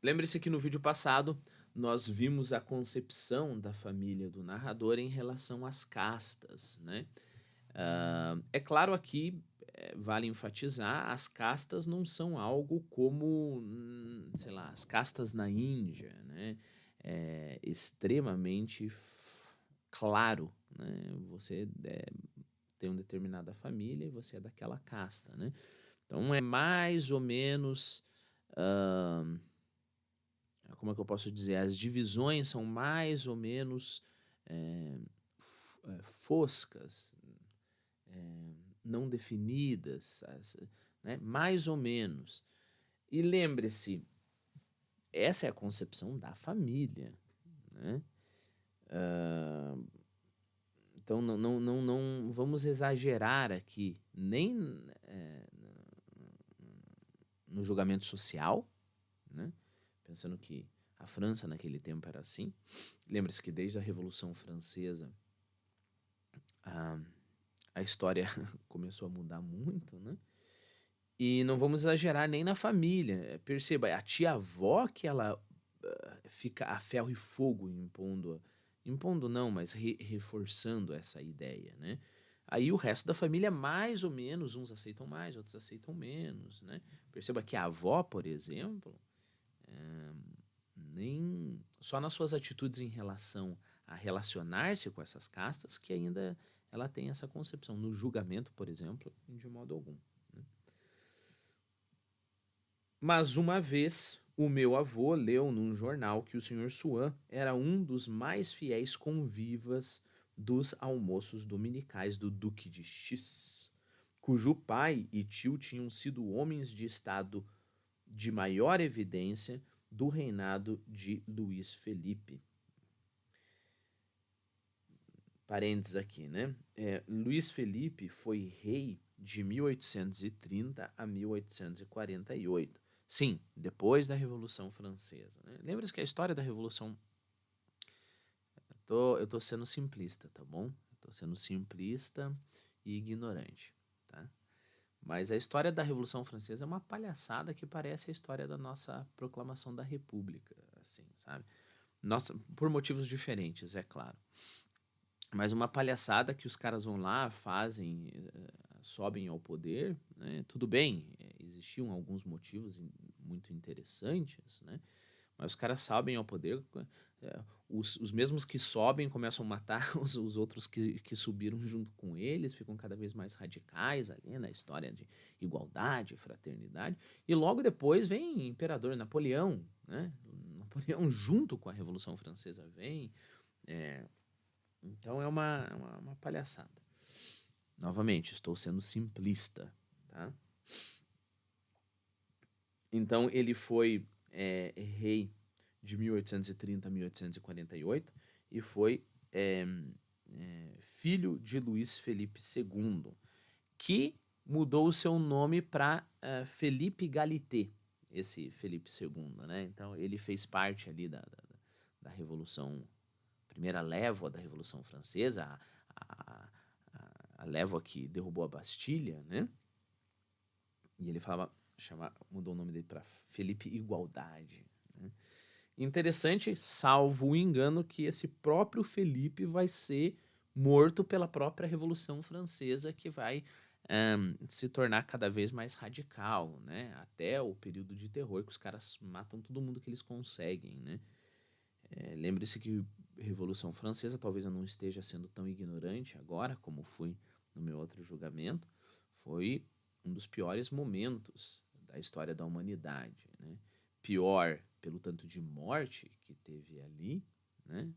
Lembre-se que no vídeo passado nós vimos a concepção da família do narrador em relação às castas, né? É claro aqui, vale enfatizar, as castas não são algo como, sei lá, as castas na Índia, né? É extremamente claro, né? Você tem uma determinada família e você é daquela casta, né? Então é mais ou menos, como é que eu posso dizer? As divisões são mais ou menos eh, foscas, não definidas, né? Mais ou menos. E lembre-se, essa é a concepção da família, né? Ah, então não vamos exagerar aqui, nem no julgamento social, né? Pensando que a França naquele tempo era assim. Lembre-se que desde a Revolução Francesa a, a história começou a mudar muito, né? E não vamos exagerar nem na família. Perceba, é a tia-avó que ela fica a ferro e fogo impondo não, mas reforçando essa ideia, né? Aí o resto da família, mais ou menos, uns aceitam mais, outros aceitam menos, né? Perceba que a avó, por exemplo, nem só nas suas atitudes em relação a relacionar-se com essas castas que ainda ela tem essa concepção. No julgamento, por exemplo, de modo algum. Né? Mas uma vez o meu avô leu num jornal que o senhor Swan era um dos mais fiéis convivas dos almoços dominicais do Duque de X, cujo pai e tio tinham sido homens de estado de maior evidência do reinado de Luís Felipe. Parênteses aqui, né? Luís Felipe foi rei de 1830 a 1848. Sim, depois da Revolução Francesa. Né? Lembra-se que a história da Revolução. Eu tô sendo simplista, tá bom? Eu tô sendo simplista e ignorante, tá? Mas a história da Revolução Francesa é uma palhaçada que parece a história da nossa proclamação da República, assim, sabe? Nossa, por motivos diferentes, é claro. Mas uma palhaçada que os caras vão lá, fazem, sobem ao poder, né? Tudo bem, existiam alguns motivos muito interessantes, né? Mas os caras sobem ao poder, os mesmos que sobem começam a matar os outros que subiram junto com eles, ficam cada vez mais radicais ali na história de igualdade, fraternidade. E logo depois vem Imperador Napoleão, né? Napoleão junto com a Revolução Francesa vem. é, então é uma palhaçada. Novamente, estou sendo simplista, tá? Então ele foi rei de 1830 a 1848 e foi filho de Luís Felipe II, que mudou o seu nome para Felipe Galité, esse Felipe II, né? Então ele fez parte ali da Revolução, primeira lévoa da Revolução Francesa, a, a lévoa que derrubou a Bastilha, né? E ele mudou o nome dele para Felipe Igualdade. Né? Interessante, salvo o engano, que esse próprio Felipe vai ser morto pela própria Revolução Francesa, que vai se tornar cada vez mais radical, né? Até o período de terror, que os caras matam todo mundo que eles conseguem, né? Lembre-se que Revolução Francesa, talvez eu não esteja sendo tão ignorante agora, como fui no meu outro julgamento, foi um dos piores momentos da história da humanidade. Né? Pior pelo tanto de morte que teve ali, né?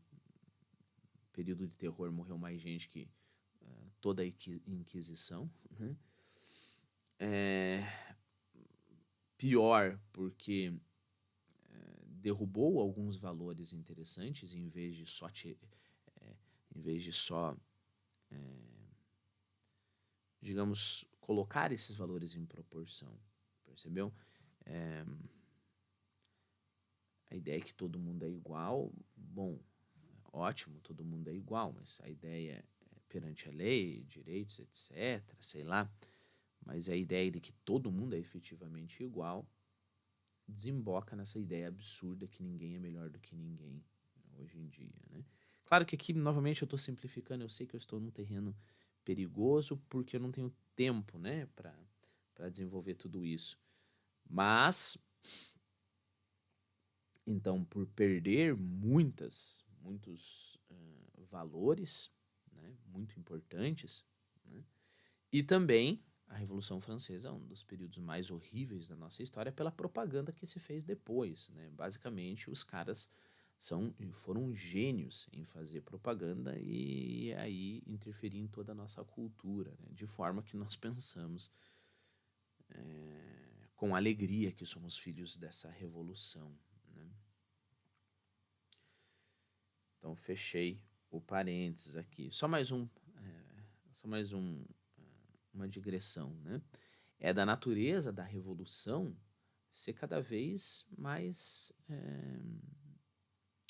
Período de terror morreu mais gente que toda a Inquisição. Né? Pior porque derrubou alguns valores interessantes em vez de só em vez de só, digamos, colocar esses valores em proporção, percebeu? É, a ideia é que todo mundo é igual, bom, ótimo, todo mundo é igual, mas a ideia é perante a lei, direitos, etc, sei lá, mas a ideia de que todo mundo é efetivamente igual desemboca nessa ideia absurda que ninguém é melhor do que ninguém, né, hoje em dia, né? Claro que aqui, novamente, eu estou simplificando, eu sei que eu estou num terreno perigoso porque eu não tenho tempo, né, para desenvolver tudo isso. Mas, então, por perder muitos valores, né, muito importantes, né, e também a Revolução Francesa é um dos períodos mais horríveis da nossa história pela propaganda que se fez depois, né? Basicamente, os caras foram gênios em fazer propaganda e aí interferir em toda a nossa cultura, né? De forma que nós pensamos com alegria que somos filhos dessa revolução, né? Então, fechei o parênteses aqui. Só mais uma digressão, né? É da natureza da revolução ser cada vez mais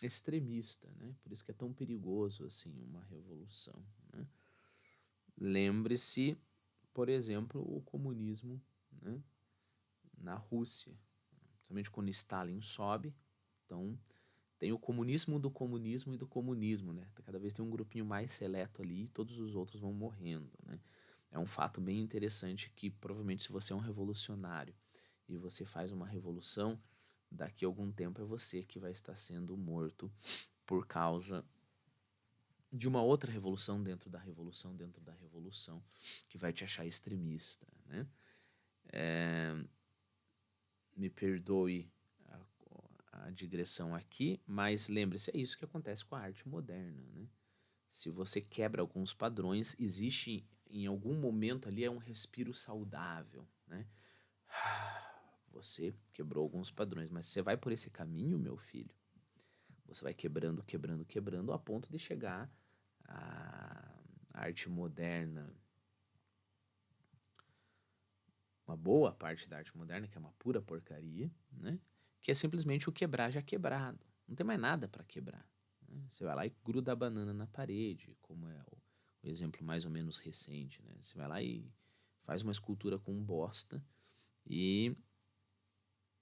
extremista, né? Por isso que é tão perigoso assim uma revolução, né? Lembre-se, por exemplo, o comunismo, né, na Rússia, principalmente quando Stalin sobe, então tem o comunismo do comunismo e do comunismo, né? Cada vez tem um grupinho mais seleto ali e todos os outros vão morrendo, né? É um fato bem interessante que provavelmente se você é um revolucionário e você faz uma revolução, daqui a algum tempo é você que vai estar sendo morto por causa de uma outra revolução dentro da revolução dentro da revolução que vai te achar extremista, né? Me perdoe a digressão aqui, mas lembre-se, é isso que acontece com a arte moderna, né? Se você quebra alguns padrões, existe em algum momento ali um respiro saudável, né? Você quebrou alguns padrões, mas você vai por esse caminho, meu filho, você vai quebrando, quebrando, quebrando, a ponto de chegar à arte moderna, uma boa parte da arte moderna, que é uma pura porcaria, né? Que é simplesmente o quebrar já quebrado. Não tem mais nada para quebrar, né? Você vai lá e gruda a banana na parede, como é o exemplo mais ou menos recente, né? Você vai lá e faz uma escultura com bosta e,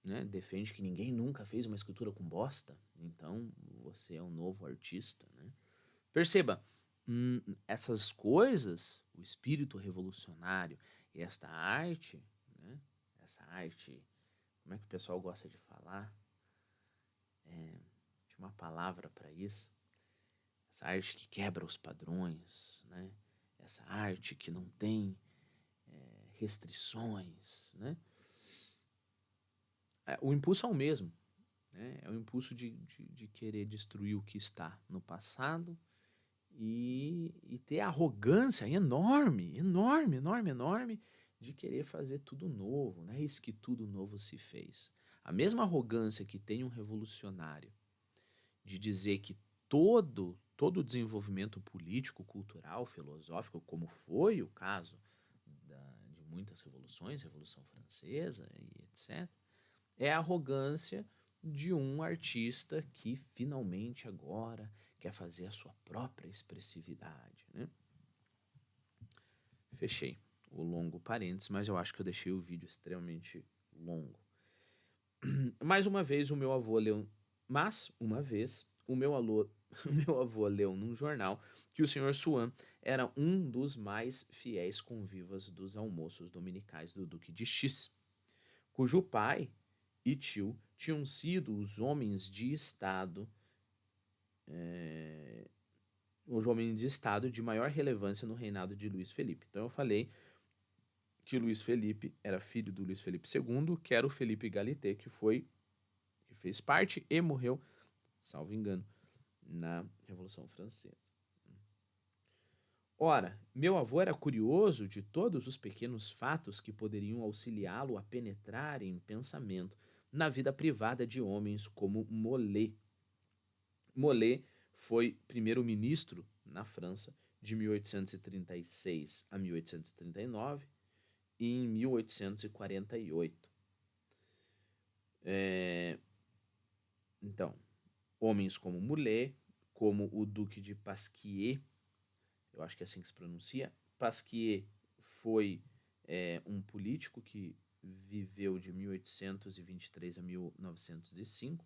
né, defende que ninguém nunca fez uma escultura com bosta, então você é um novo artista, né? Perceba, essas coisas, o espírito revolucionário e esta arte, né? Essa arte, como é que o pessoal gosta de falar? Tinha uma palavra para isso. Essa arte que quebra os padrões, né? Essa arte que não tem restrições, né? O impulso é o mesmo, né? É o impulso de querer destruir o que está no passado e ter a arrogância enorme, enorme, enorme, enorme de querer fazer tudo novo, né? Isso que tudo novo se fez. A mesma arrogância que tem um revolucionário de dizer que todo desenvolvimento político, cultural, filosófico, como foi o caso de muitas revoluções, Revolução Francesa e etc., é a arrogância de um artista que finalmente agora quer fazer a sua própria expressividade, né? Fechei o longo parênteses, mas eu acho que eu deixei o vídeo extremamente longo. Mais uma vez o meu avô leu, mas uma vez o meu, o meu avô leu num jornal que o senhor Swan era um dos mais fiéis convivas dos almoços dominicais do Duque de X, cujo pai e tio tinham sido os homens de estado de maior relevância no reinado de Luís Felipe. Então eu falei que Luís Felipe era filho do Luís Felipe II, que era o Felipe Galité, que fez parte e morreu, salvo engano, na Revolução Francesa. Ora, meu avô era curioso de todos os pequenos fatos que poderiam auxiliá-lo a penetrar em pensamento na vida privada de homens como Molé. Molé foi primeiro-ministro na França de 1836 a 1839 e em 1848. Então, homens como Molé, como o Duque de Pasquier, eu acho que é assim que se pronuncia. Pasquier foi um político que viveu de 1823 a 1905,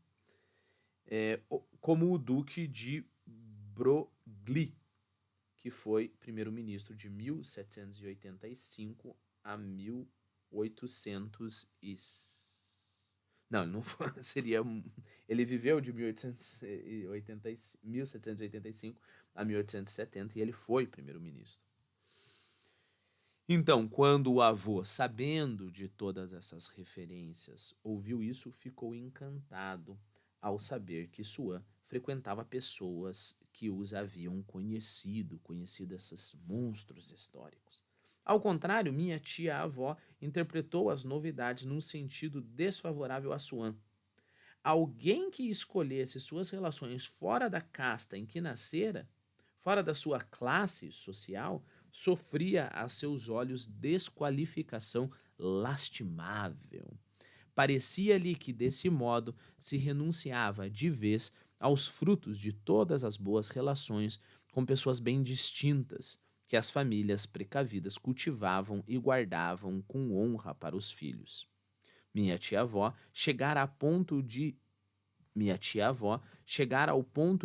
como o Duque de Broglie, que foi primeiro-ministro de 1785 a 1800 e... Não, não foi, seria... Ele viveu de 1785 a 1870 e ele foi primeiro-ministro. Então, quando o avô, sabendo de todas essas referências, ouviu isso, ficou encantado ao saber que Swan frequentava pessoas que os haviam conhecido esses monstros históricos. Ao contrário, minha tia-avó interpretou as novidades num sentido desfavorável a Swan. Alguém que escolhesse suas relações fora da casta em que nascera, fora da sua classe social, sofria a seus olhos desqualificação lastimável. Parecia-lhe que, desse modo, se renunciava de vez aos frutos de todas as boas relações com pessoas bem distintas, que as famílias precavidas cultivavam e guardavam com honra para os filhos. Minha tia-avó chegara ao ponto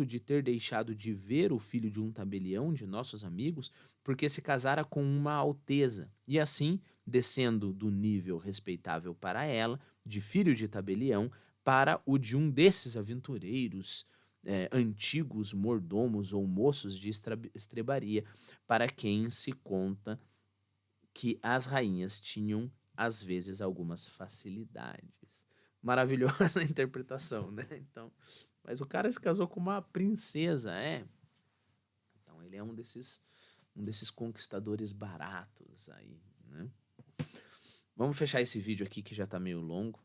de ter deixado de ver o filho de um tabelião de nossos amigos porque se casara com uma alteza, e assim, descendo do nível respeitável para ela, de filho de tabelião, para o de um desses aventureiros, antigos mordomos ou moços de estrebaria, para quem se conta que as rainhas tinham, às vezes, algumas facilidades. Maravilhosa a interpretação, né? Então, mas o cara se casou com uma princesa, Então ele é um desses conquistadores baratos aí, né? Vamos fechar esse vídeo aqui que já tá meio longo.